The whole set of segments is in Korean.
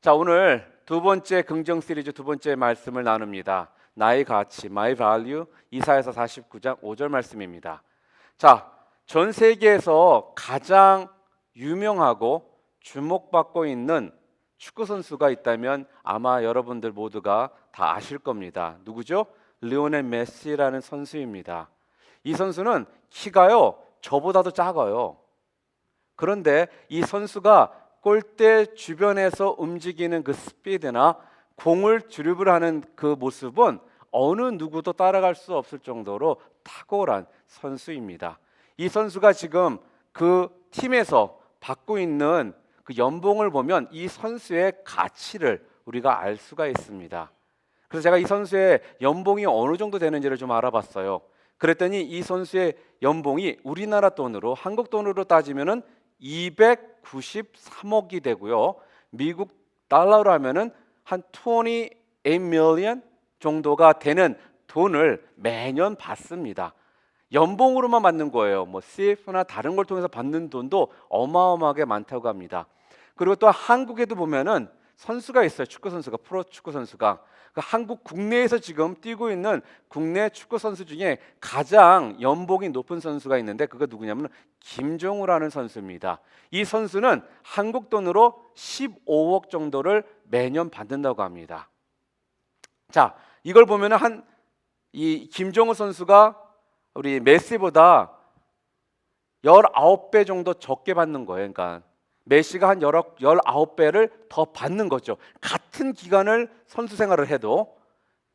자, 오늘 두 번째 긍정 시리즈 두 번째 말씀을 나눕니다. 나의 가치, my value, 이사야서 49장 5절 말씀입니다. 자, 전 세계에서 가장 유명하고 주목받고 있는 축구 선수가 있다면 아마 여러분들 모두가 다 아실 겁니다. 누구죠? 리오넬 메시라는 선수입니다. 이 선수는 키가요, 저보다도 작아요. 그런데 이 선수가 골대 주변에서 움직이는 그 스피드나 공을 드리블하는 그 모습은 어느 누구도 따라갈 수 없을 정도로 탁월한 선수입니다. 이 선수가 지금 그 팀에서 받고 있는 그 연봉을 보면 이 선수의 가치를 우리가 알 수가 있습니다. 그래서 제가 이 선수의 연봉이 어느 정도 되는지를 좀 알아봤어요. 그랬더니 이 선수의 연봉이 우리나라 돈으로, 한국 돈으로 따지면은 293억이 되고요. 미국 달러로 하면은 한 28 million 정도가 되는 돈을 매년 받습니다. 연봉으로만 받는 거예요. 뭐 CF나 다른 걸 통해서 받는 돈도 어마어마하게 많다고 합니다. 그리고 또 한국에도 보면은 선수가 있어요. 축구 선수가, 프로 축구 선수가. 그 한국 국내에서 지금 뛰고 있는 국내 축구 선수 중에 가장 연봉이 높은 선수가 있는데 그거 누구냐면 김종우라는 선수입니다. 이 선수는 한국 돈으로 15억 정도를 매년 받는다고 합니다. 자, 이걸 보면은 이 김종우 선수가 우리 메시보다 19배 정도 적게 받는 거예요. 그러니까 메시가 한 19배를 더 받는 거죠. 같은 기간을 선수 생활을 해도.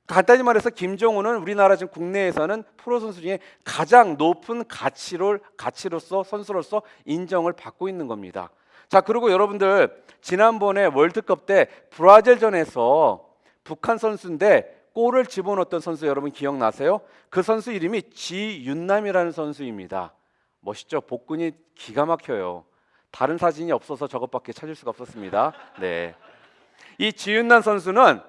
간단히 말해서 김종우는 우리나라 지금 국내에서는 프로 선수 중에 가장 높은 가치로서 선수로서 인정을 받고 있는 겁니다. 자, 그리고 여러분들 지난번에 월드컵 때 브라질전에서 북한 선수인데 골을 집어넣었던 선수 여러분 기억나세요? 그 선수 이름이 지윤남이라는 선수입니다. 멋있죠? 복근이 기가 막혀요. 다른 사진이 없어서 저것밖에 찾을 수가 없었습니다. 네, 이 지윤남 선수는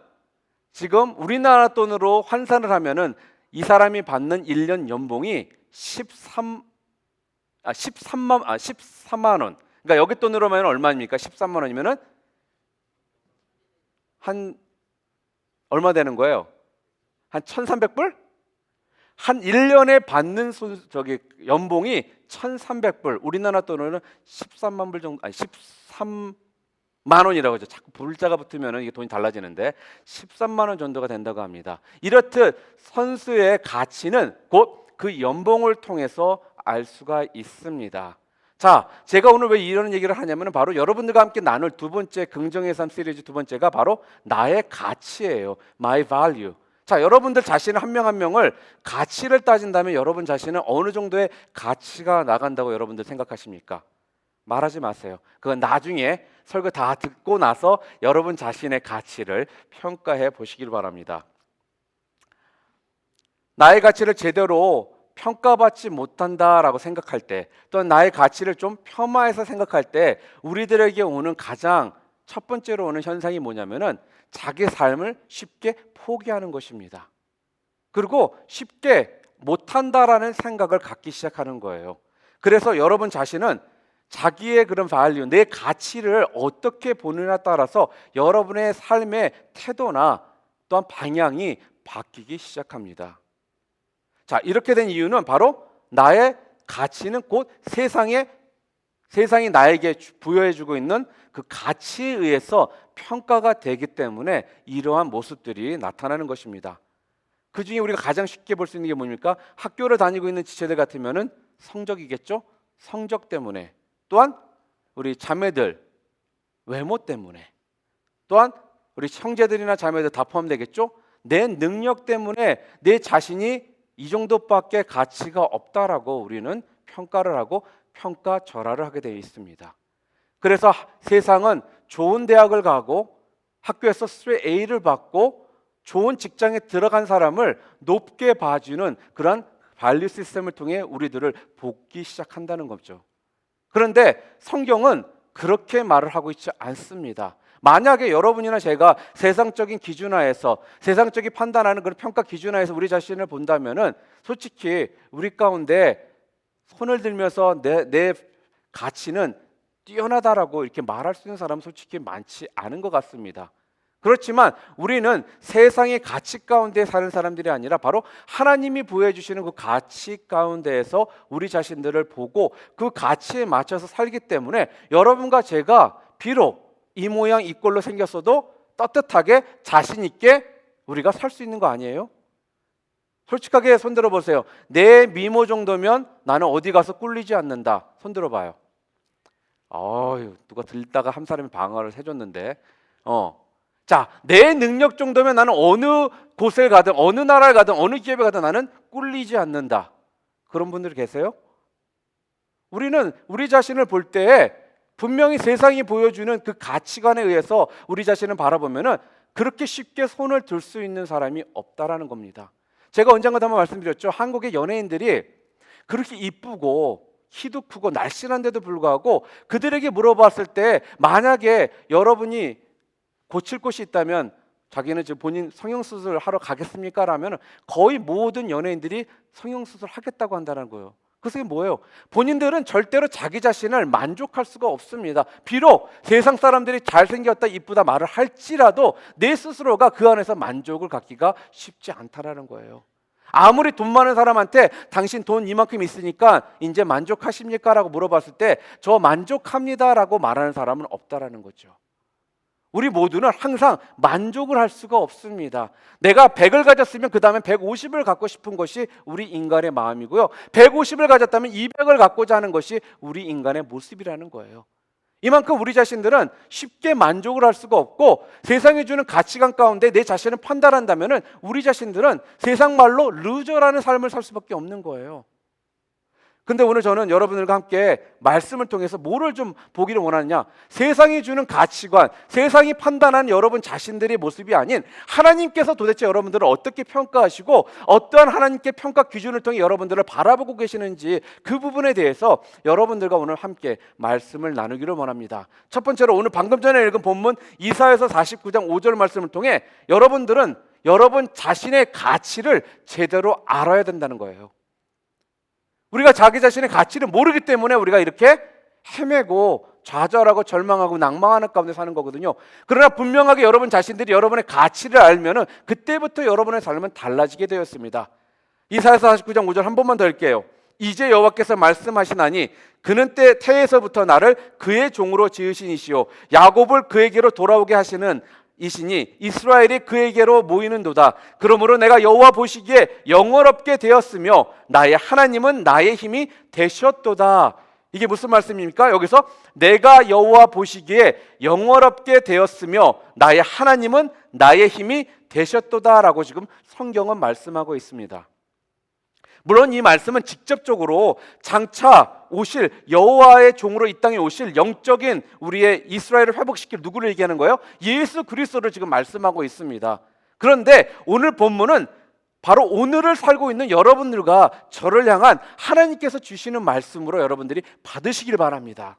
지금 우리나라 돈으로 환산을 하면은 이 사람이 받는 1년 연봉이 13만 원. 그러니까 여기 돈으로 하면 얼마입니까? 13만 원이면은 한 얼마 되는 거예요? 한 1,300불? 한 1년에 받는 연봉이 1,300불. 우리나라 돈으로는 13만 불 정도, 13만 원이라고 하죠. 자꾸 불자가 붙으면 이게 돈이 달라지는데 13만 원 정도가 된다고 합니다. 이렇듯 선수의 가치는 곧 그 연봉을 통해서 알 수가 있습니다. 자, 제가 오늘 왜 이런 얘기를 하냐면 바로 여러분들과 함께 나눌 두 번째 긍정의 삶 시리즈 두 번째가 바로 나의 가치예요. My value. 자, 여러분들 자신 한 명 한 명을 가치를 따진다면 여러분 자신은 어느 정도의 가치가 나간다고 여러분들 생각하십니까? 말하지 마세요. 그건 나중에 설교 다 듣고 나서 여러분 자신의 가치를 평가해 보시길 바랍니다. 나의 가치를 제대로 평가받지 못한다라고 생각할 때, 또는 나의 가치를 좀 폄하해서 생각할 때 우리들에게 오는 가장 첫 번째로 오는 현상이 뭐냐면은 자기 삶을 쉽게 포기하는 것입니다. 그리고 쉽게 못한다라는 생각을 갖기 시작하는 거예요. 그래서 여러분 자신은 자기의 그런 value, 내 가치를 어떻게 보느냐에 따라서 여러분의 삶의 태도나 또한 방향이 바뀌기 시작합니다. 자, 이렇게 된 이유는 바로 나의 가치는 곧 세상이 나에게 부여해주고 있는 그 가치에 의해서 평가가 되기 때문에 이러한 모습들이 나타나는 것입니다. 그 중에 우리가 가장 쉽게 볼 수 있는 게 뭡니까? 학교를 다니고 있는 지체들 같으면은 성적이겠죠? 성적 때문에. 또한 우리 자매들 외모 때문에. 또한 우리 형제들이나 자매들 다 포함되겠죠? 내 능력 때문에 내 자신이 이 정도밖에 가치가 없다라고 우리는 평가를 하고 평가절하를 하게 되어 있습니다. 그래서 세상은 좋은 대학을 가고 학교에서 스트레이트 A를 받고 좋은 직장에 들어간 사람을 높게 봐주는 그런 밸류 시스템을 통해 우리들을 보기 시작한다는 거죠. 그런데 성경은 그렇게 말을 하고 있지 않습니다. 만약에 여러분이나 제가 세상적인 기준하에서, 세상적인 판단하는 그런 평가 기준하에서 우리 자신을 본다면은 솔직히 우리 가운데 손을 들면서 내 가치는 뛰어나다라고 이렇게 말할 수 있는 사람은 솔직히 많지 않은 것 같습니다. 그렇지만 우리는 세상의 가치 가운데 사는 사람들이 아니라 바로 하나님이 보여주시는 그 가치 가운데에서 우리 자신들을 보고 그 가치에 맞춰서 살기 때문에 여러분과 제가 비록 이 모양 이 꼴로 생겼어도 떳떳하게 자신 있게 우리가 살 수 있는 거 아니에요? 솔직하게 손들어 보세요. 내 미모 정도면 나는 어디 가서 꿀리지 않는다. 손들어 봐요. 누가 들다가 한 사람이 방어를 해줬는데 자, 내 능력 정도면 나는 어느 곳에 가든 어느 나라에 가든 어느 기업에 가든 나는 꿀리지 않는다. 그런 분들 계세요? 우리는 우리 자신을 볼 때 분명히 세상이 보여주는 그 가치관에 의해서 우리 자신을 바라보면은 그렇게 쉽게 손을 들 수 있는 사람이 없다라는 겁니다. 제가 언젠가도 한번 말씀드렸죠. 한국의 연예인들이 그렇게 이쁘고 키도 크고 날씬한데도 불구하고 그들에게 물어봤을 때 만약에 여러분이 고칠 곳이 있다면 자기는 지금 본인 성형수술 하러 가겠습니까? 라면 거의 모든 연예인들이 성형수술 하겠다고 한다는 거예요. 그래서 이게 뭐예요? 본인들은 절대로 자기 자신을 만족할 수가 없습니다. 비록 세상 사람들이 잘생겼다 이쁘다 말을 할지라도 내 스스로가 그 안에서 만족을 갖기가 쉽지 않다라는 거예요. 아무리 돈 많은 사람한테 당신 돈 이만큼 있으니까 이제 만족하십니까? 라고 물어봤을 때 저 만족합니다 라고 말하는 사람은 없다라는 거죠. 우리 모두는 항상 만족을 할 수가 없습니다. 내가 100을 가졌으면 그 다음에 150을 갖고 싶은 것이 우리 인간의 마음이고요. 150을 가졌다면 200을 갖고자 하는 것이 우리 인간의 모습이라는 거예요. 이만큼 우리 자신들은 쉽게 만족을 할 수가 없고 세상이 주는 가치관 가운데 내 자신을 판단한다면 우리 자신들은 세상 말로 루저라는 삶을 살 수밖에 없는 거예요. 근데 오늘 저는 여러분들과 함께 말씀을 통해서 뭐를 좀 보기를 원하느냐, 세상이 주는 가치관, 세상이 판단하는 여러분 자신들의 모습이 아닌 하나님께서 도대체 여러분들을 어떻게 평가하시고 어떠한 하나님께 평가 기준을 통해 여러분들을 바라보고 계시는지 그 부분에 대해서 여러분들과 오늘 함께 말씀을 나누기를 원합니다. 첫 번째로 오늘 방금 전에 읽은 본문 이사야서 49장 5절 말씀을 통해 여러분들은 여러분 자신의 가치를 제대로 알아야 된다는 거예요. 우리가 자기 자신의 가치를 모르기 때문에 우리가 이렇게 헤매고 좌절하고 절망하고 낭망하는 가운데 사는 거거든요. 그러나 분명하게 여러분 자신들이 여러분의 가치를 알면은 그때부터 여러분의 삶은 달라지게 되었습니다. 이사야서 49장 5절 한 번만 더 읽게요. 이제 여호와께서 말씀하시나니 그는 때 태에서부터 나를 그의 종으로 지으신 이시요 야곱을 그에게로 돌아오게 하시는 이시니 이스라엘이 그에게로 모이는도다. 그러므로 내가 여호와 보시기에 영원롭게 되었으며 나의 하나님은 나의 힘이 되셨도다. 이게 무슨 말씀입니까? 여기서 내가 여호와 보시기에 영원롭게 되었으며 나의 하나님은 나의 힘이 되셨도다라고 지금 성경은 말씀하고 있습니다. 물론 이 말씀은 직접적으로 장차 오실 여호와의 종으로 이 땅에 오실 영적인 우리의 이스라엘을 회복시킬 누구를 얘기하는 거예요? 예수 그리스도를 지금 말씀하고 있습니다. 그런데 오늘 본문은 바로 오늘을 살고 있는 여러분들과 저를 향한 하나님께서 주시는 말씀으로 여러분들이 받으시길 바랍니다.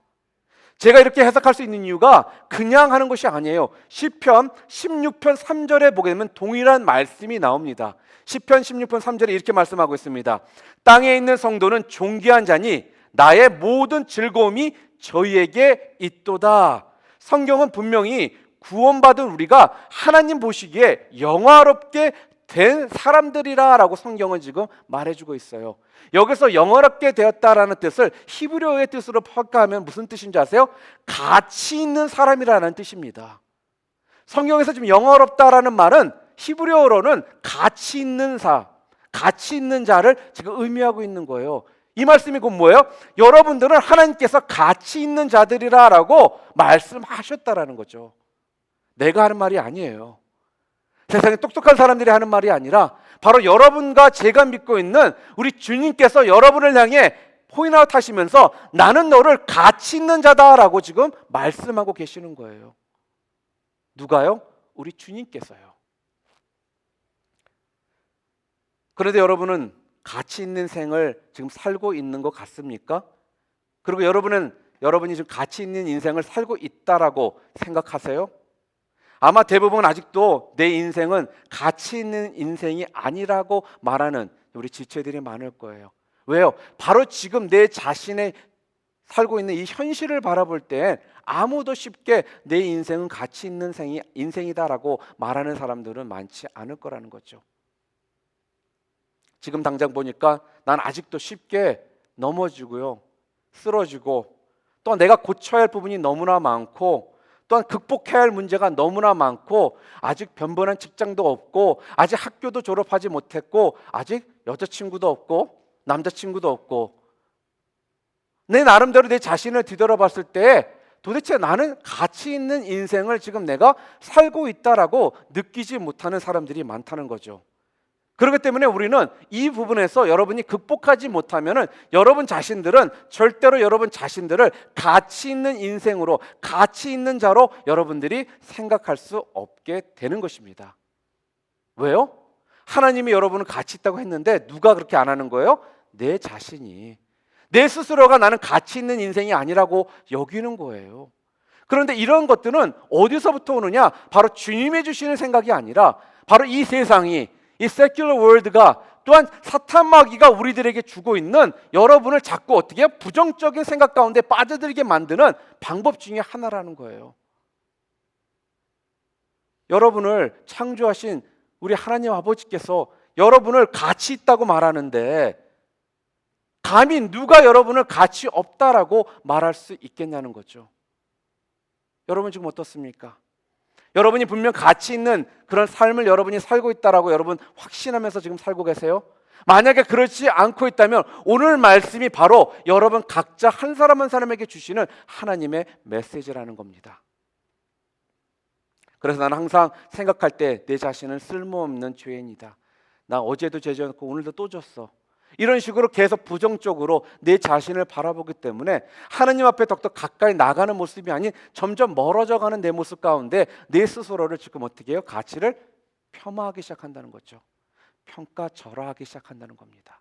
제가 이렇게 해석할 수 있는 이유가 그냥 하는 것이 아니에요. 시편 16편 3절에 보게 되면 동일한 말씀이 나옵니다. 시편 16편 3절에 이렇게 말씀하고 있습니다. 땅에 있는 성도는 존귀한 자니 나의 모든 즐거움이 저희에게 있도다. 성경은 분명히 구원받은 우리가 하나님 보시기에 영화롭게 된 사람들이라라고 성경은 지금 말해주고 있어요. 여기서 영화롭게 되었다라는 뜻을 히브리어의 뜻으로 평가하면 무슨 뜻인지 아세요? 가치 있는 사람이라는 뜻입니다. 성경에서 지금 영화롭다라는 말은 히브리어로는 가치 있는 가치 있는 자를 지금 의미하고 있는 거예요. 이 말씀이 곧 뭐예요? 여러분들은 하나님께서 가치 있는 자들이라라고 말씀하셨다라는 거죠. 내가 하는 말이 아니에요. 세상에 똑똑한 사람들이 하는 말이 아니라 바로 여러분과 제가 믿고 있는 우리 주님께서 여러분을 향해 포인트아웃 하시면서 나는 너를 가치 있는 자다라고 지금 말씀하고 계시는 거예요. 누가요? 우리 주님께서요. 그런데 여러분은 가치 있는 생을 지금 살고 있는 것 같습니까? 그리고 여러분이 지금 가치 있는 인생을 살고 있다라고 생각하세요? 아마 대부분 아직도 내 인생은 가치 있는 인생이 아니라고 말하는 우리 지체들이 많을 거예요. 왜요? 바로 지금 내 자신의 살고 있는 이 현실을 바라볼 때 아무도 쉽게 내 인생은 가치 있는 인생이다라고 말하는 사람들은 많지 않을 거라는 거죠. 지금 당장 보니까 난 아직도 쉽게 넘어지고요, 쓰러지고, 또 내가 고쳐야 할 부분이 너무나 많고, 또한 극복해야 할 문제가 너무나 많고, 아직 변변한 직장도 없고, 아직 학교도 졸업하지 못했고, 아직 여자친구도 없고 남자친구도 없고, 내 나름대로 내 자신을 뒤돌아봤을 때 도대체 나는 가치 있는 인생을 지금 내가 살고 있다라고 느끼지 못하는 사람들이 많다는 거죠. 그렇기 때문에 우리는 이 부분에서 여러분이 극복하지 못하면은 여러분 자신들은 절대로 여러분 자신들을 가치 있는 인생으로, 가치 있는 자로 여러분들이 생각할 수 없게 되는 것입니다. 왜요? 하나님이 여러분을 가치 있다고 했는데 누가 그렇게 안 하는 거예요? 내 자신이, 내 스스로가 나는 가치 있는 인생이 아니라고 여기는 거예요. 그런데 이런 것들은 어디서부터 오느냐? 바로 주님이 주시는 생각이 아니라 바로 이 세상이, 이 세큘러 월드가, 또한 사탄 마귀가 우리들에게 주고 있는 여러분을 자꾸 어떻게 해요? 부정적인 생각 가운데 빠져들게 만드는 방법 중에 하나라는 거예요. 여러분을 창조하신 우리 하나님 아버지께서 여러분을 가치 있다고 말하는데 감히 누가 여러분을 가치 없다라고 말할 수 있겠냐는 거죠. 여러분 지금 어떻습니까? 여러분이 분명 가치 있는 그런 삶을 여러분이 살고 있다라고 여러분 확신하면서 지금 살고 계세요? 만약에 그렇지 않고 있다면 오늘 말씀이 바로 여러분 각자 한 사람 한 사람에게 주시는 하나님의 메시지라는 겁니다. 그래서 나는 항상 생각할 때 내 자신은 쓸모없는 죄인이다. 나 어제도 죄졌고 오늘도 또 졌어. 이런 식으로 계속 부정적으로 내 자신을 바라보기 때문에 하나님 앞에 더욱더 가까이 나가는 모습이 아닌 점점 멀어져가는 내 모습 가운데 내 스스로를 지금 어떻게 해요? 가치를 폄하하기 시작한다는 거죠. 평가절하하기 시작한다는 겁니다.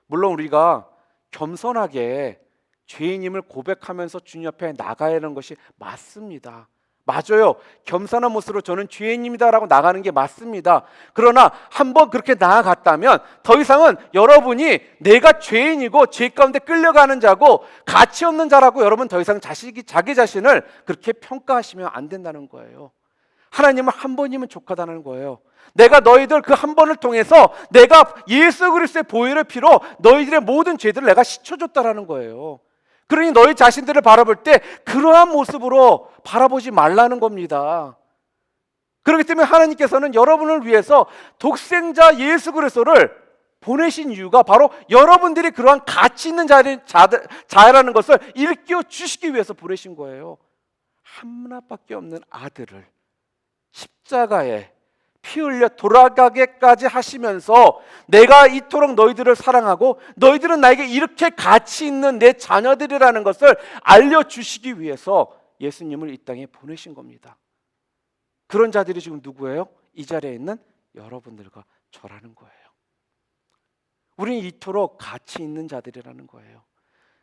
물론 우리가 겸손하게 죄인임을 고백하면서 주님 앞에 나가야 하는 것이 맞습니다. 맞아요. 겸손한 모습으로 저는 죄인입니다라고 나가는 게 맞습니다. 그러나 한번 그렇게 나아갔다면 더 이상은 여러분이 내가 죄인이고 죄 가운데 끌려가는 자고 가치 없는 자라고 여러분 더 이상 자기 자신을 그렇게 평가하시면 안 된다는 거예요. 하나님은 한 번이면 족하다는 거예요. 내가 너희들 그 한 번을 통해서 내가 예수 그리스도의 보혈의 피로 너희들의 모든 죄들을 내가 씻어줬다라는 거예요. 그러니 너희 자신들을 바라볼 때 그러한 모습으로 바라보지 말라는 겁니다. 그렇기 때문에 하나님께서는 여러분을 위해서 독생자 예수 그리스도를 보내신 이유가 바로 여러분들이 그러한 가치 있는 자라는 것을 일깨워 주시기 위해서 보내신 거예요. 하나밖에 없는 아들을 십자가에 피 흘려 돌아가게까지 하시면서 내가 이토록 너희들을 사랑하고 너희들은 나에게 이렇게 가치 있는 내 자녀들이라는 것을 알려주시기 위해서 예수님을 이 땅에 보내신 겁니다. 그런 자들이 지금 누구예요? 이 자리에 있는 여러분들과 저라는 거예요. 우리는 이토록 가치 있는 자들이라는 거예요.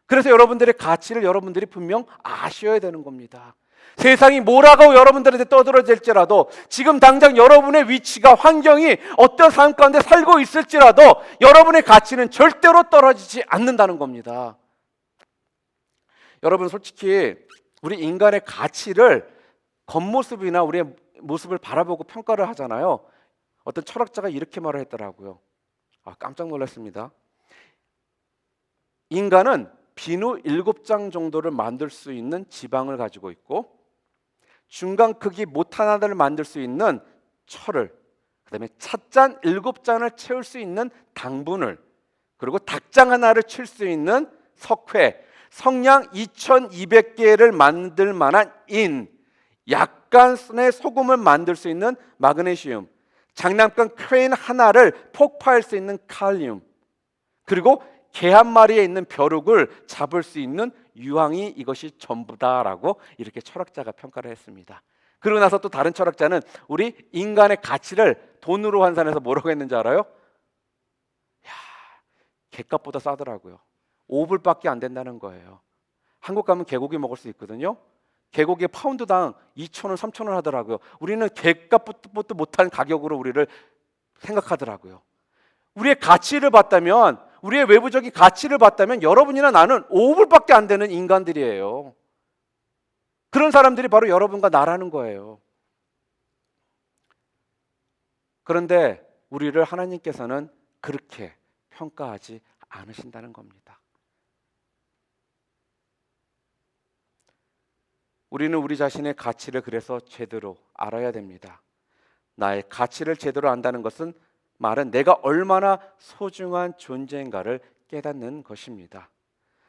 그래서 여러분들의 가치를 여러분들이 분명 아셔야 되는 겁니다. 세상이 뭐라고 여러분들한테 떠들어질지라도 지금 당장 여러분의 위치가, 환경이 어떤 삶 가운데 살고 있을지라도 여러분의 가치는 절대로 떨어지지 않는다는 겁니다. 여러분 솔직히 우리 인간의 가치를 겉모습이나 우리의 모습을 바라보고 평가를 하잖아요. 어떤 철학자가 이렇게 말을 했더라고요. 깜짝 놀랐습니다. 인간은 비누 7장 정도를 만들 수 있는 지방을 가지고 있고 중간 크기 못 하나를 만들 수 있는 철을, 그 다음에 찻잔 7잔을 채울 수 있는 당분을, 그리고 닭장 하나를 칠 수 있는 석회, 성냥 2200개를 만들 만한 인, 약간의 소금을 만들 수 있는 마그네슘, 장난감 크레인 하나를 폭파할 수 있는 칼륨, 그리고 개 한 마리에 있는 벼룩을 잡을 수 있는 유황이 이것이 전부다라고 이렇게 철학자가 평가를 했습니다. 그러고 나서 또 다른 철학자는 우리 인간의 가치를 돈으로 환산해서 뭐라고 했는지 알아요? 갯값보다 싸더라고요. 5불밖에 안 된다는 거예요. 한국 가면 개고기 먹을 수 있거든요. 개고기 파운드당 2,000원, 3,000원 하더라고요. 우리는 갯값보다 못한 가격으로 우리를 생각하더라고요. 우리의 가치를 봤다면 우리의 외부적인 가치를 봤다면 여러분이나 나는 5불밖에 안 되는 인간들이에요. 그런 사람들이 바로 여러분과 나라는 거예요. 그런데 우리를 하나님께서는 그렇게 평가하지 않으신다는 겁니다. 우리는 우리 자신의 가치를 그래서 제대로 알아야 됩니다. 나의 가치를 제대로 안다는 것은 말은 내가 얼마나 소중한 존재인가를 깨닫는 것입니다.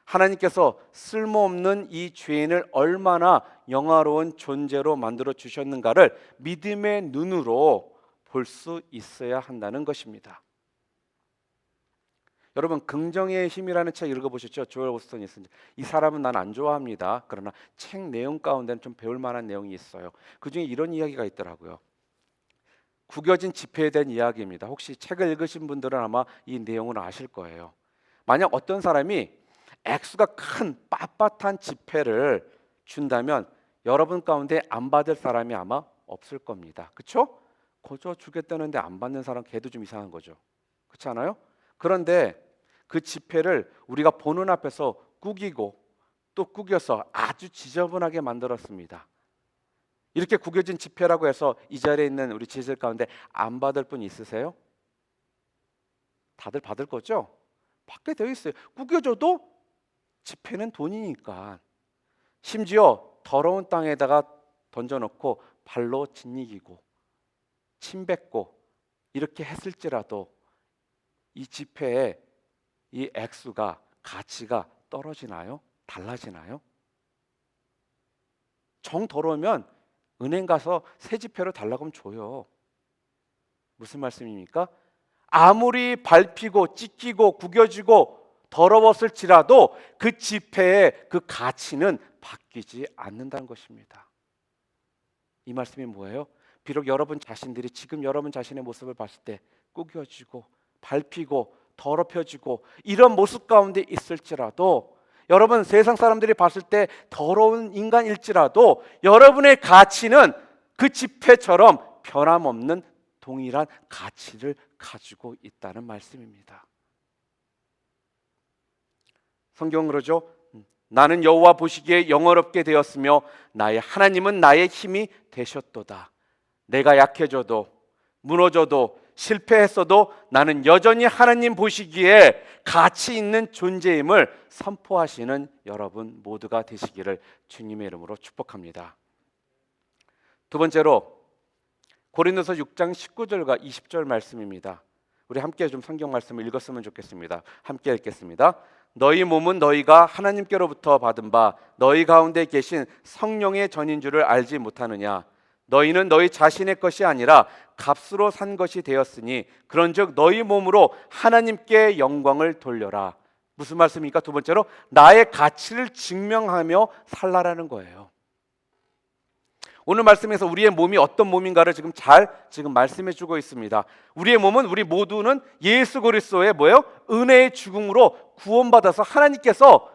하나님께서 쓸모없는 이 죄인을 얼마나 영화로운 존재로 만들어 주셨는가를 믿음의 눈으로 볼 수 있어야 한다는 것입니다. 여러분, 긍정의 힘이라는 책 읽어보셨죠? 조엘 오스턴이 쓴. 이 사람은 난 안 좋아합니다. 그러나 책 내용 가운데는 좀 배울 만한 내용이 있어요. 그중에 이런 이야기가 있더라고요. 구겨진 지폐에 대한 이야기입니다. 혹시 책을 읽으신 분들은 아마 이 내용을 아실 거예요. 만약 어떤 사람이 액수가 큰 빳빳한 지폐를 준다면 여러분 가운데 안 받을 사람이 아마 없을 겁니다. 그렇죠? 거저 주겠다는데 안 받는 사람, 걔도 좀 이상한 거죠. 그렇지 않아요? 그런데 그 지폐를 우리가 보는 앞에서 구기고 또 구겨서 아주 지저분하게 만들었습니다. 이렇게 구겨진 지폐라고 해서 이 자리에 있는 우리 지지들 가운데 안 받을 분 있으세요? 다들 받을 거죠? 받게 되어 있어요. 구겨져도 지폐는 돈이니까. 심지어 더러운 땅에다가 던져놓고 발로 짓이기고 침 뱉고 이렇게 했을지라도 이 지폐의 이 액수가, 가치가 떨어지나요? 달라지나요? 정 더러우면 은행 가서 새 지폐로 달라고 하면 줘요. 무슨 말씀입니까? 아무리 밟히고 찢기고 구겨지고 더러웠을지라도 그 지폐의 그 가치는 바뀌지 않는다는 것입니다. 이 말씀이 뭐예요? 비록 여러분 자신들이 지금 여러분 자신의 모습을 봤을 때 구겨지고 밟히고 더럽혀지고 이런 모습 가운데 있을지라도, 여러분 세상 사람들이 봤을 때 더러운 인간일지라도 여러분의 가치는 그 지폐처럼 변함없는 동일한 가치를 가지고 있다는 말씀입니다. 성경은 그러죠. 나는 여호와 보시기에 영어롭게 되었으며 나의 하나님은 나의 힘이 되셨도다. 내가 약해져도 무너져도 실패했어도 나는 여전히 하나님 보시기에 가치 있는 존재임을 선포하시는 여러분 모두가 되시기를 주님의 이름으로 축복합니다. 두 번째로 고린도서 6장 19절과 20절 말씀입니다. 우리 함께 좀 성경 말씀을 읽었으면 좋겠습니다. 함께 읽겠습니다. 너희 몸은 너희가 하나님께로부터 받은 바 너희 가운데 계신 성령의 전인 줄을 알지 못하느냐. 너희는 너희 자신의 것이 아니라 값으로 산 것이 되었으니 그런즉 너희 몸으로 하나님께 영광을 돌려라. 무슨 말씀입니까? 두 번째로 나의 가치를 증명하며 살라라는 거예요. 오늘 말씀에서 우리의 몸이 어떤 몸인가를 지금 말씀해 주고 있습니다. 우리의 몸은 우리 모두는 예수 그리스도의 뭐예요? 은혜의 죽음으로 구원받아서 하나님께서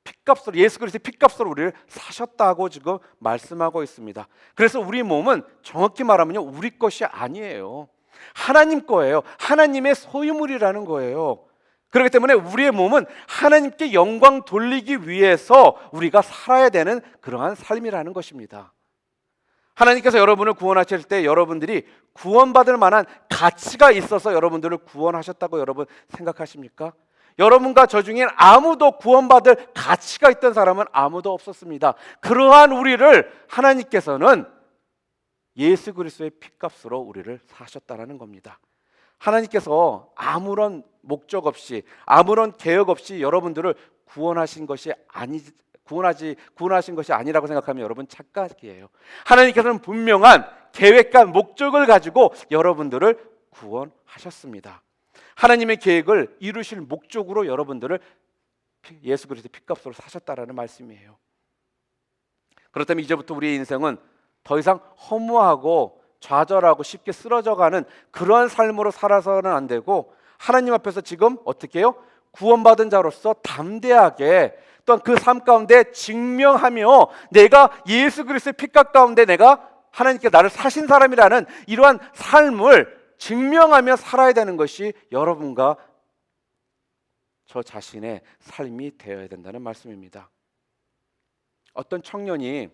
피값으로, 예수 그리스도의 피값으로 우리를 사셨다고 지금 말씀하고 있습니다. 그래서 우리 몸은 정확히 말하면요, 우리 것이 아니에요. 하나님 거예요. 하나님의 소유물이라는 거예요. 그렇기 때문에 우리의 몸은 하나님께 영광 돌리기 위해서 우리가 살아야 되는 그러한 삶이라는 것입니다. 하나님께서 여러분을 구원하실 때 여러분들이 구원받을 만한 가치가 있어서 여러분들을 구원하셨다고 여러분 생각하십니까? 여러분과 저 중엔 아무도 구원받을 가치가 있던 사람은 아무도 없었습니다. 그러한 우리를 하나님께서는 예수 그리스도의 피값으로 우리를 사셨다라는 겁니다. 하나님께서 아무런 목적 없이 아무런 계획 없이 여러분들을 구원하신 것이 아니라고 생각하면 여러분 착각이에요. 하나님께서는 분명한 계획과 목적을 가지고 여러분들을 구원하셨습니다. 하나님의 계획을 이루실 목적으로 여러분들을 예수 그리스도의 피값으로 사셨다라는 말씀이에요. 그렇다면 이제부터 우리의 인생은 더 이상 허무하고 좌절하고 쉽게 쓰러져가는 그러한 삶으로 살아서는 안 되고, 하나님 앞에서 지금 어떻게 해요? 구원받은 자로서 담대하게 또한 그 삶 가운데 증명하며 내가 예수 그리스도의 피값 가운데 내가 하나님께 나를 사신 사람이라는 이러한 삶을 증명하며 살아야 되는 것이 여러분과 저 자신의 삶이 되어야 된다는 말씀입니다. 어떤 청년이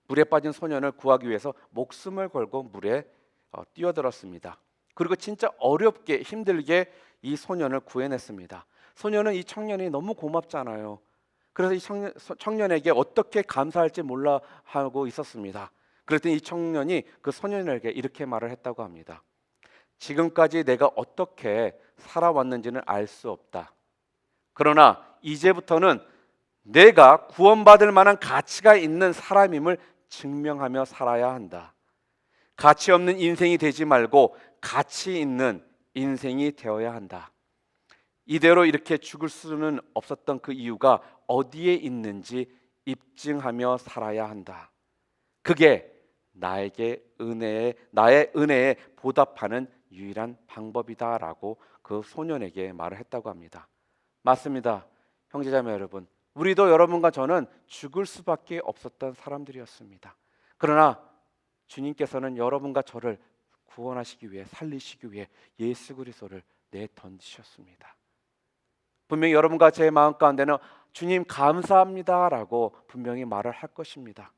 물에 빠진 소년을 구하기 위해서 목숨을 걸고 물에 뛰어들었습니다. 그리고 진짜 어렵게 힘들게 이 소년을 구해냈습니다. 소년은 이 청년이 너무 고맙잖아요. 그래서 이 청년에게 어떻게 감사할지 몰라 하고 있었습니다. 그랬더니 이 청년이 그 소년에게 이렇게 말을 했다고 합니다. 지금까지 내가 어떻게 살아왔는지는 알 수 없다. 그러나 이제부터는 내가 구원받을 만한 가치가 있는 사람임을 증명하며 살아야 한다. 가치 없는 인생이 되지 말고 가치 있는 인생이 되어야 한다. 이대로 이렇게 죽을 수는 없었던 그 이유가 어디에 있는지 입증하며 살아야 한다. 그게 나의 은혜에 보답하는 유일한 방법이다라고 그 소년에게 말을 했다고 합니다. 맞습니다. 형제자매 여러분, 우리도 여러분과 저는 죽을 수밖에 없었던 사람들이었습니다. 그러나 주님께서는 여러분과 저를 구원하시기 위해, 살리시기 위해 예수 그리스도를 내던지셨습니다. 분명히 여러분과 제 마음 가운데는 주님 감사합니다라고 분명히 말을 할 것입니다.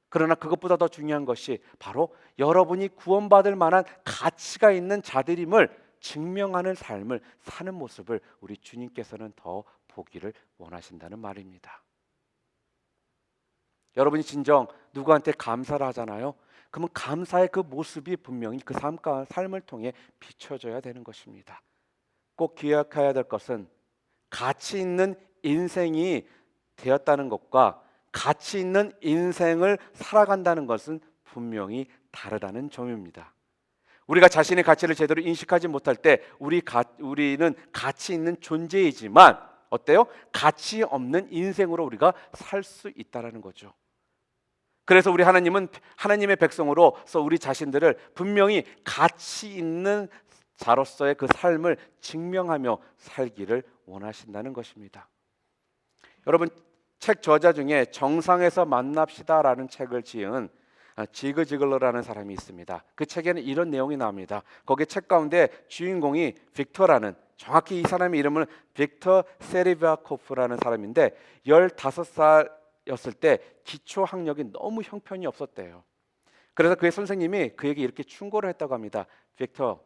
그러나 그것보다 더 중요한 것이 바로 여러분이 구원받을 만한 가치가 있는 자들임을 증명하는 삶을 사는 모습을 우리 주님께서는 더 보기를 원하신다는 말입니다. 여러분이 진정 누구한테 감사를 하잖아요. 그러면 감사의 그 모습이 분명히 그 삶을 통해 비춰져야 되는 것입니다. 꼭 기억해야 될 것은 가치 있는 인생이 되었다는 것과 가치 있는 인생을 살아간다는 것은 분명히 다르다는 점입니다. 우리가 자신의 가치를 제대로 인식하지 못할 때 우리는 가치 있는 존재이지만 어때요? 가치 없는 인생으로 우리가 살 수 있다는 거죠. 그래서 우리 하나님은 하나님의 백성으로서 우리 자신들을 분명히 가치 있는 자로서의 그 삶을 증명하며 살기를 원하신다는 것입니다. 여러분, 책 저자 중에 정상에서 만납시다라는 책을 지은 지그 지글러라는 사람이 있습니다. 그 책에는 이런 내용이 나옵니다. 거기 책 가운데 주인공이 빅터라는, 정확히 이 사람의 이름은 빅터 세리바코프라는 사람인데 15살이었을 때 기초 학력이 너무 형편이 없었대요. 그래서 그의 선생님이 그에게 이렇게 충고를 했다고 합니다. 빅터,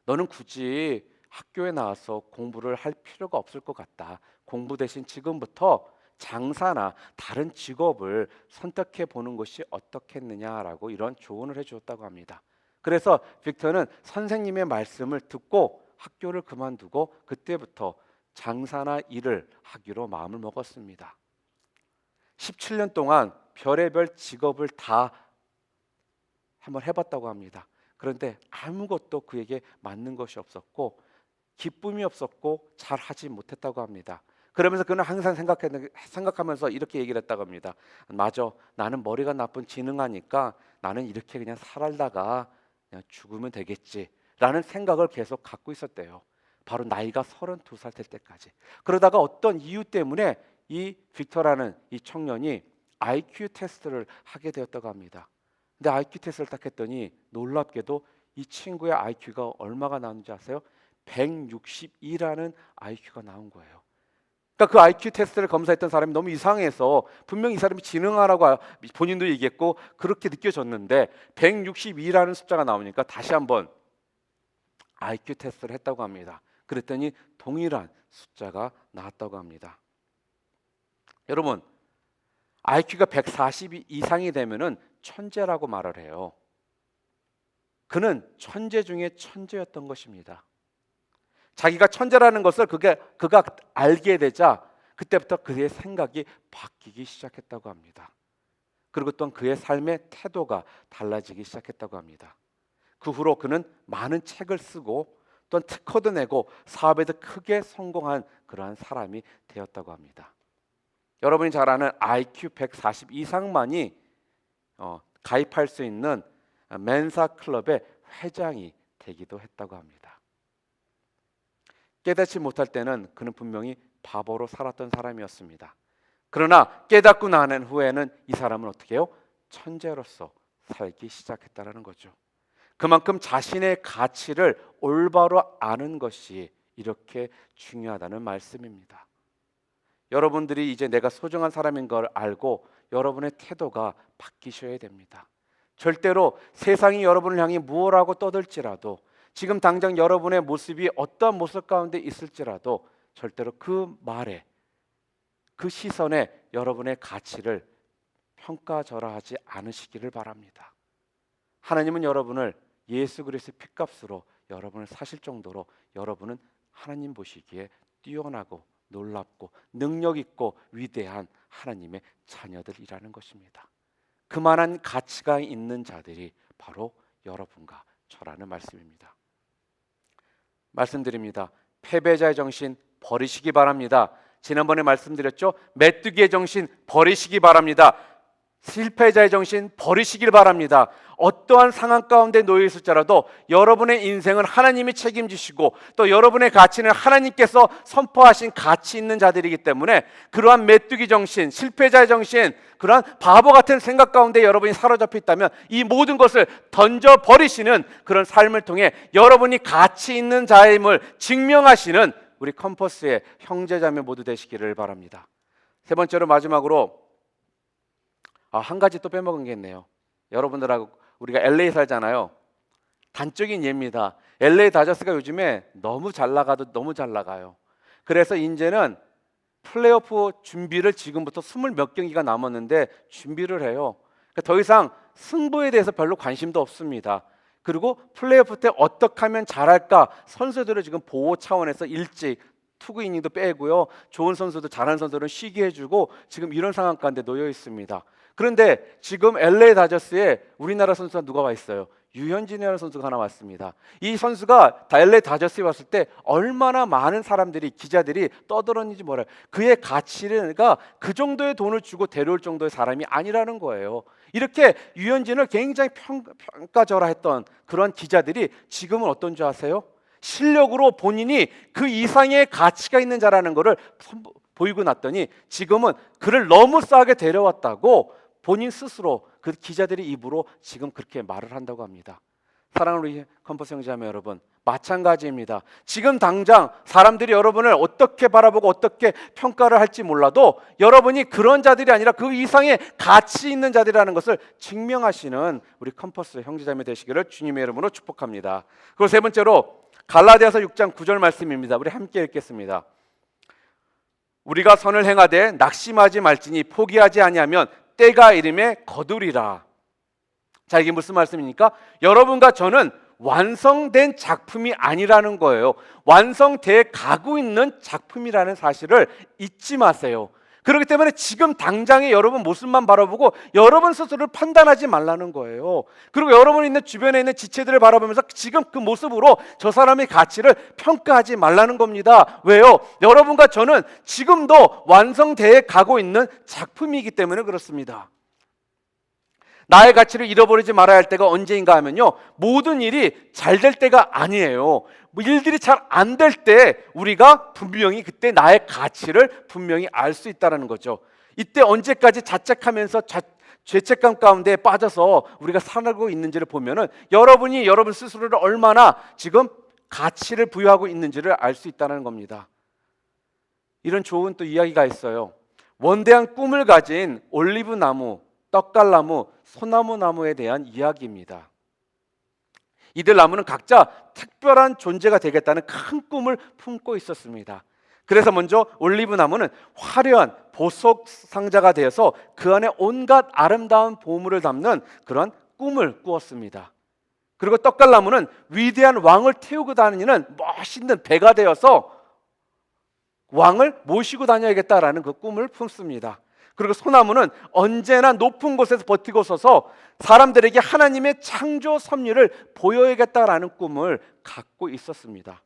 너는 굳이 학교에 나와서 공부를 할 필요가 없을 것 같다. 공부 대신 지금부터 장사나 다른 직업을 선택해 보는 것이 어떻겠느냐라고 이런 조언을 해주었다고 합니다. 그래서 빅터는 선생님의 말씀을 듣고 학교를 그만두고 그때부터 장사나 일을 하기로 마음을 먹었습니다. 17년 동안 별의별 직업을 다 한번 해봤다고 합니다. 그런데 아무것도 그에게 맞는 것이 없었고 기쁨이 없었고 잘하지 못했다고 합니다. 그러면서 그는 항상 생각하면서 이렇게 얘기를 했다고 합니다. 맞아, 나는 머리가 나쁜 지능하니까 나는 이렇게 그냥 살다가 그냥 죽으면 되겠지라는 생각을 계속 갖고 있었대요. 바로 나이가 32살 될 때까지. 그러다가 어떤 이유 때문에 이 빅터라는 이 청년이 IQ 테스트를 하게 되었다고 합니다. 근데 IQ 테스트를 딱 했더니 놀랍게도 이 친구의 IQ가 얼마가 나오는지 아세요? 162라는 IQ가 나온 거예요. 그러니까 그 IQ 테스트를 검사했던 사람이 너무 이상해서 분명히 이 사람이 지능하라고 본인도 얘기했고 그렇게 느껴졌는데 162라는 숫자가 나오니까 다시 한번 IQ 테스트를 했다고 합니다. 그랬더니 동일한 숫자가 나왔다고 합니다. 여러분, IQ가 140 이상이 되면은 천재라고 말을 해요. 그는 천재 중에 천재였던 것입니다. 자기가 천재라는 것을 그가 알게 되자 그때부터 그의 생각이 바뀌기 시작했다고 합니다. 그리고 또한 그의 삶의 태도가 달라지기 시작했다고 합니다. 그 후로 그는 많은 책을 쓰고 또한 특허도 내고 사업에도 크게 성공한 그러한 사람이 되었다고 합니다. 여러분이 잘 아는 IQ 140 이상만이 가입할 수 있는 멘사 클럽의 회장이 되기도 했다고 합니다. 깨닫지 못할 때는 그는 분명히 바보로 살았던 사람이었습니다. 그러나 깨닫고 난 후에는 이 사람은 어떻게 해요? 천재로서 살기 시작했다는 거죠. 그만큼 자신의 가치를 올바로 아는 것이 이렇게 중요하다는 말씀입니다. 여러분들이 이제 내가 소중한 사람인 걸 알고 여러분의 태도가 바뀌셔야 됩니다. 절대로 세상이 여러분을 향해 무엇하고 떠들지라도, 지금 당장 여러분의 모습이 어떠한 모습 가운데 있을지라도 절대로 그 말에, 그 시선에 여러분의 가치를 평가절하하지 않으시기를 바랍니다. 하나님은 여러분을 예수 그리스도의 핏값으로 여러분을 사실 정도로 여러분은 하나님 보시기에 뛰어나고 놀랍고 능력 있고 위대한 하나님의 자녀들이라는 것입니다. 그만한 가치가 있는 자들이 바로 여러분과 저라는 말씀입니다. 말씀드립니다. 패배자의 정신 버리시기 바랍니다. 지난번에 말씀드렸죠. 메뚜기의 정신 버리시기 바랍니다. 실패자의 정신 버리시길 바랍니다. 어떠한 상황 가운데 놓여 있을지라도 여러분의 인생은 하나님이 책임지시고 또 여러분의 가치는 하나님께서 선포하신 가치 있는 자들이기 때문에 그러한 메뚜기 정신, 실패자의 정신, 그러한 바보 같은 생각 가운데 여러분이 사로잡혀 있다면 이 모든 것을 던져버리시는 그런 삶을 통해 여러분이 가치 있는 자임을 증명하시는 우리 컴퍼스의 형제자매 모두 되시기를 바랍니다. 세 번째로 마지막으로 한 가지 또 빼먹은 게 있네요. 여러분들하고 우리가 LA 살잖아요. 단적인 예입니다. LA 다저스가 요즘에 너무 잘 나가도 너무 잘 나가요. 그래서 이제는 플레이오프 준비를 지금부터 20몇 경기가 남았는데 준비를 해요. 그러니까 더 이상 승부에 대해서 별로 관심도 없습니다. 그리고 플레이오프 때 어떻게 하면 잘할까 선수들을 지금 보호 차원에서 일찍 투구 이닝도 빼고요. 좋은 선수들, 잘하는 선수들은 쉬게 해주고 지금 이런 상황 가운데 놓여 있습니다. 그런데 지금 LA 다저스에 우리나라 선수가 누가 와 있어요? 유현진이라는 선수가 하나 왔습니다. 이 선수가 LA 다저스에 왔을 때 얼마나 많은 사람들이, 기자들이 떠들었는지 몰라요. 그의 가치가 그 정도의 돈을 주고 데려올 정도의 사람이 아니라는 거예요. 이렇게 유현진을 굉장히 평가절하했던 그런 기자들이 지금은 어떤 줄 아세요? 실력으로 본인이 그 이상의 가치가 있는 자라는 것을 보이고 났더니 지금은 그를 너무 싸게 데려왔다고 본인 스스로 그 기자들의 입으로 지금 그렇게 말을 한다고 합니다. 사랑하는 우리 컴퍼스 형제자매 여러분, 마찬가지입니다. 지금 당장 사람들이 여러분을 어떻게 바라보고 어떻게 평가를 할지 몰라도 여러분이 그런 자들이 아니라 그 이상의 가치 있는 자들이라는 것을 증명하시는 우리 컴퍼스 형제자매 되시기를 주님의 이름으로 축복합니다. 그리고 세 번째로 갈라디아서 6장 9절 말씀입니다. 우리 함께 읽겠습니다. 우리가 선을 행하되 낙심하지 말지니 포기하지 아니하면 때가 이름에 거두리라. 자, 이게 무슨 말씀입니까? 여러분과 저는 완성된 작품이 아니라는 거예요. 완성돼 가고 있는 작품이라는 사실을 잊지 마세요. 그렇기 때문에 지금 당장의 여러분 모습만 바라보고 여러분 스스로를 판단하지 말라는 거예요. 그리고 여러분이 있는 주변에 있는 지체들을 바라보면서 지금 그 모습으로 저 사람의 가치를 평가하지 말라는 겁니다. 왜요? 여러분과 저는 지금도 완성돼 가고 있는 작품이기 때문에 그렇습니다. 나의 가치를 잃어버리지 말아야 할 때가 언제인가 하면요, 모든 일이 잘 될 때가 아니에요. 일들이 잘 안 될 때 우리가 분명히 그때 나의 가치를 분명히 알 수 있다는 거죠. 이때 언제까지 자책하면서 죄책감 가운데 빠져서 우리가 살고 있는지를 보면은 여러분이 여러분 스스로를 얼마나 지금 가치를 부여하고 있는지를 알 수 있다는 겁니다. 이런 좋은 또 이야기가 있어요. 원대한 꿈을 가진 올리브 나무, 떡갈나무, 소나무 나무에 대한 이야기입니다. 이들 나무는 각자 특별한 존재가 되겠다는 큰 꿈을 품고 있었습니다. 그래서 먼저 올리브 나무는 화려한 보석 상자가 되어서 그 안에 온갖 아름다운 보물을 담는 그런 꿈을 꾸었습니다. 그리고 떡갈나무는 위대한 왕을 태우고 다니는 멋있는 배가 되어서 왕을 모시고 다녀야겠다라는 그 꿈을 품습니다. 그리고 소나무는 언제나 높은 곳에서 버티고 서서 사람들에게 하나님의 창조 섭리를 보여야겠다라는 꿈을 갖고 있었습니다.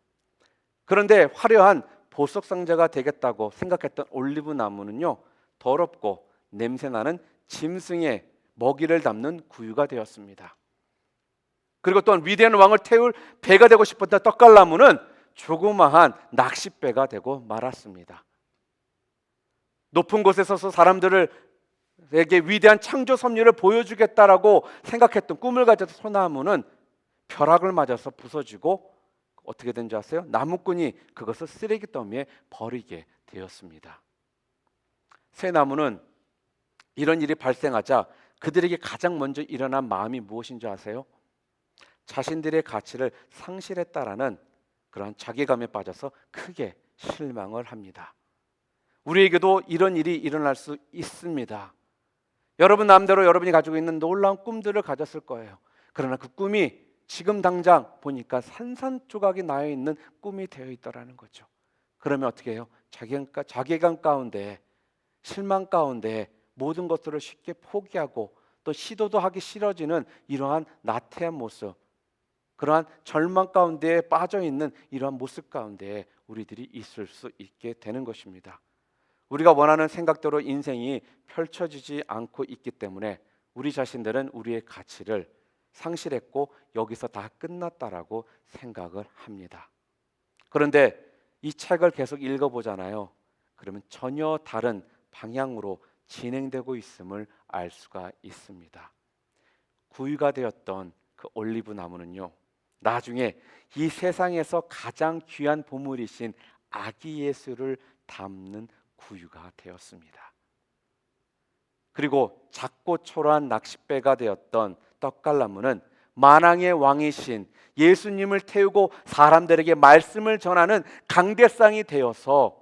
그런데 화려한 보석 상자가 되겠다고 생각했던 올리브 나무는요, 더럽고 냄새나는 짐승의 먹이를 담는 구유가 되었습니다. 그리고 또한 위대한 왕을 태울 배가 되고 싶었던 떡갈나무는 조그마한 낚싯배가 되고 말았습니다. 높은 곳에 서서 사람들에게 위대한 창조 섭리를 보여주겠다라고 생각했던 꿈을 가졌던 소나무는 벼락을 맞아서 부서지고 어떻게 된 줄 아세요? 나무꾼이 그것을 쓰레기 더미에 버리게 되었습니다. 새 나무는 이런 일이 발생하자 그들에게 가장 먼저 일어난 마음이 무엇인 줄 아세요? 자신들의 가치를 상실했다라는 그러한 자괴감에 빠져서 크게 실망을 합니다. 우리에게도 이런 일이 일어날 수 있습니다. 여러분 마음대로 여러분이 가지고 있는 놀라운 꿈들을 가졌을 거예요. 그러나 그 꿈이 지금 당장 보니까 산산조각이 나여 있는 꿈이 되어 있더라는 거죠. 그러면 어떻게 해요? 자괴감 가운데, 실망 가운데 모든 것들을 쉽게 포기하고 또 시도도 하기 싫어지는 이러한 나태한 모습, 그러한 절망 가운데 빠져 있는 이러한 모습 가운데 우리들이 있을 수 있게 되는 것입니다. 우리가 원하는 생각대로 인생이 펼쳐지지 않고 있기 때문에 우리 자신들은 우리의 가치를 상실했고 여기서 다 끝났다라고 생각을 합니다. 그런데 이 책을 계속 읽어보잖아요. 그러면 전혀 다른 방향으로 진행되고 있음을 알 수가 있습니다. 구유가 되었던 그 올리브 나무는요, 나중에 이 세상에서 가장 귀한 보물이신 아기 예수를 담는 구유가 되었습니다. 그리고 작고 초라한 낚싯배가 되었던 떡갈나무는 만왕의 왕이신 예수님을 태우고 사람들에게 말씀을 전하는 강대상이 되어서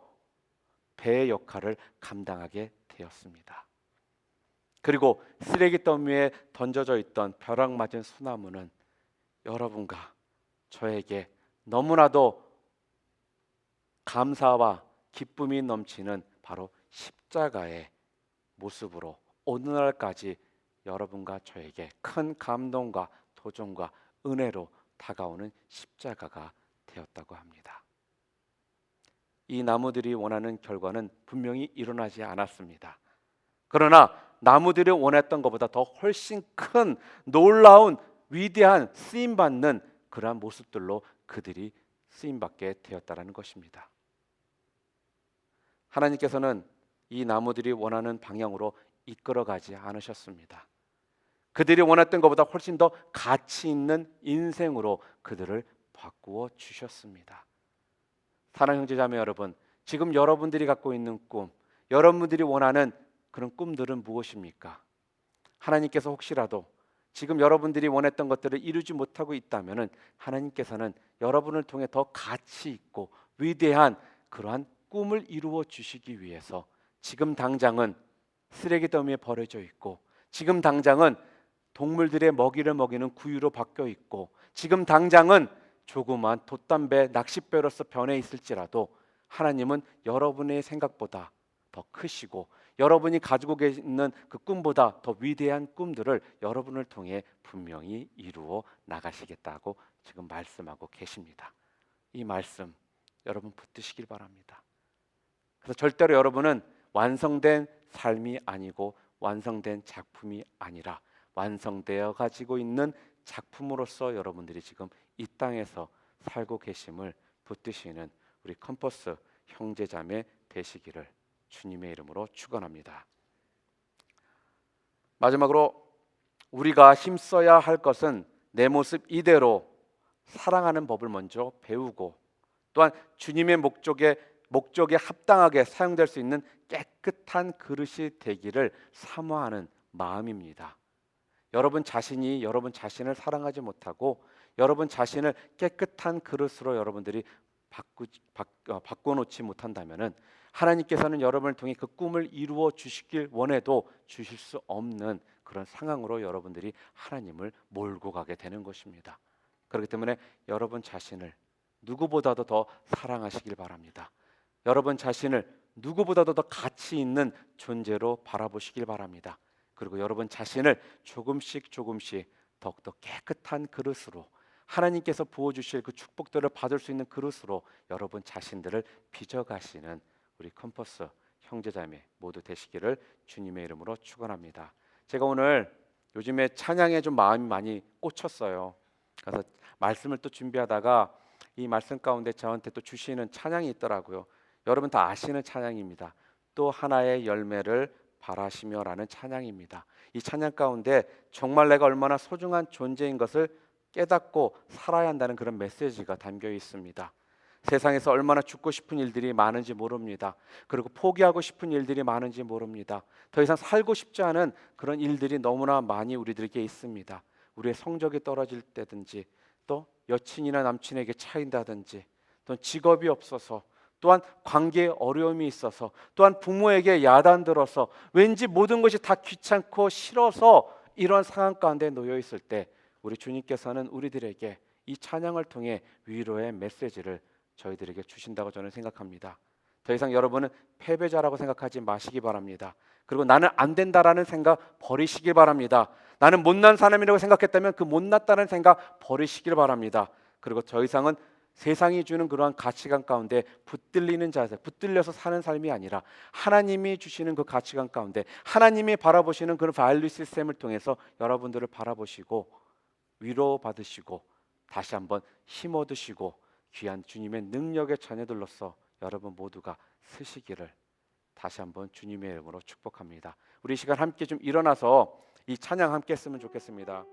배의 역할을 감당하게 되었습니다. 그리고 쓰레기 더미에 던져져 있던 벼락 맞은 소나무는 여러분과 저에게 너무나도 감사와 기쁨이 넘치는 바로 십자가의 모습으로 오늘날까지 여러분과 저에게 큰 감동과 도전과 은혜로 다가오는 십자가가 되었다고 합니다. 이 나무들이 원하는 결과는 분명히 일어나지 않았습니다. 그러나 나무들이 원했던 것보다 더 훨씬 큰 놀라운 위대한 쓰임받는 그러한 모습들로 그들이 쓰임받게 되었다는 것입니다. 하나님께서는 이 나무들이 원하는 방향으로 이끌어가지 않으셨습니다. 그들이 원했던 것보다 훨씬 더 가치 있는 인생으로 그들을 바꾸어 주셨습니다. 사랑하는 형제자매 여러분, 지금 여러분들이 갖고 있는 꿈, 여러분들이 원하는 그런 꿈들은 무엇입니까? 하나님께서 혹시라도 지금 여러분들이 원했던 것들을 이루지 못하고 있다면 하나님께서는 여러분을 통해 더 가치 있고 위대한 그러한 꿈을 이루어 주시기 위해서 지금 당장은 쓰레기 더미에 버려져 있고 지금 당장은 동물들의 먹이를 먹이는 구유로 바뀌어 있고 지금 당장은 조그만 돛담배 낚싯배로서 변해 있을지라도 하나님은 여러분의 생각보다 더 크시고 여러분이 가지고 계시는 그 꿈보다 더 위대한 꿈들을 여러분을 통해 분명히 이루어 나가시겠다고 지금 말씀하고 계십니다. 이 말씀 여러분 붙드시길 바랍니다. 그래서 절대로 여러분은 완성된 삶이 아니고 완성된 작품이 아니라 완성되어 가지고 있는 작품으로서 여러분들이 지금 이 땅에서 살고 계심을 붙드시는 우리 컴퍼스 형제자매 되시기를 주님의 이름으로 축원합니다. 마지막으로 우리가 힘써야 할 것은 내 모습 이대로 사랑하는 법을 먼저 배우고 또한 주님의 목적에 합당하게 사용될 수 있는 깨끗한 그릇이 되기를 사모하는 마음입니다. 여러분 자신이 여러분 자신을 사랑하지 못하고 여러분 자신을 깨끗한 그릇으로 여러분들이 바꿔놓지 못한다면은 하나님께서는 여러분을 통해 그 꿈을 이루어 주시길 원해도 주실 수 없는 그런 상황으로 여러분들이 하나님을 몰고 가게 되는 것입니다. 그렇기 때문에 여러분 자신을 누구보다도 더 사랑하시길 바랍니다. 여러분 자신을 누구보다도 더 가치 있는 존재로 바라보시길 바랍니다. 그리고 여러분 자신을 조금씩 더욱더 깨끗한 그릇으로 하나님께서 부어주실 그 축복들을 받을 수 있는 그릇으로 여러분 자신들을 빚어가시는 우리 컴퍼스 형제자매 모두 되시기를 주님의 이름으로 축원합니다. 제가 오늘 요즘에 찬양에 좀 마음이 많이 꽂혔어요. 그래서 말씀을 또 준비하다가 이 말씀 가운데 저한테 또 주시는 찬양이 있더라고요. 여러분 다 아시는 찬양입니다. 또 하나의 열매를 바라시며라는 찬양입니다. 이 찬양 가운데 정말 내가 얼마나 소중한 존재인 것을 깨닫고 살아야 한다는 그런 메시지가 담겨 있습니다. 세상에서 얼마나 죽고 싶은 일들이 많은지 모릅니다. 그리고 포기하고 싶은 일들이 많은지 모릅니다. 더 이상 살고 싶지 않은 그런 일들이 너무나 많이 우리들에게 있습니다. 우리의 성적이 떨어질 때든지, 또 여친이나 남친에게 차인다든지, 또 직업이 없어서, 또한 관계에 어려움이 있어서, 또한 부모에게 야단들어서, 왠지 모든 것이 다 귀찮고 싫어서 이런 상황 가운데 놓여 있을 때, 우리 주님께서는 우리들에게 이 찬양을 통해 위로의 메시지를 저희들에게 주신다고 저는 생각합니다. 더 이상 여러분은 패배자라고 생각하지 마시기 바랍니다. 그리고 나는 안 된다라는 생각 버리시길 바랍니다. 나는 못난 사람이라고 생각했다면 그 못났다는 생각 버리시길 바랍니다. 그리고 더 이상은 세상이 주는 그러한 가치관 가운데 붙들리는 자세, 붙들려서 사는 삶이 아니라 하나님이 주시는 그 가치관 가운데, 하나님이 바라보시는 그런 밸류 시스템을 통해서 여러분들을 바라보시고 위로받으시고 다시 한번 힘 얻으시고 귀한 주님의 능력의 자녀들로서 여러분 모두가 쓰시기를 다시 한번 주님의 이름으로 축복합니다. 우리 이 시간 함께 좀 일어나서 이 찬양 함께 했으면 좋겠습니다.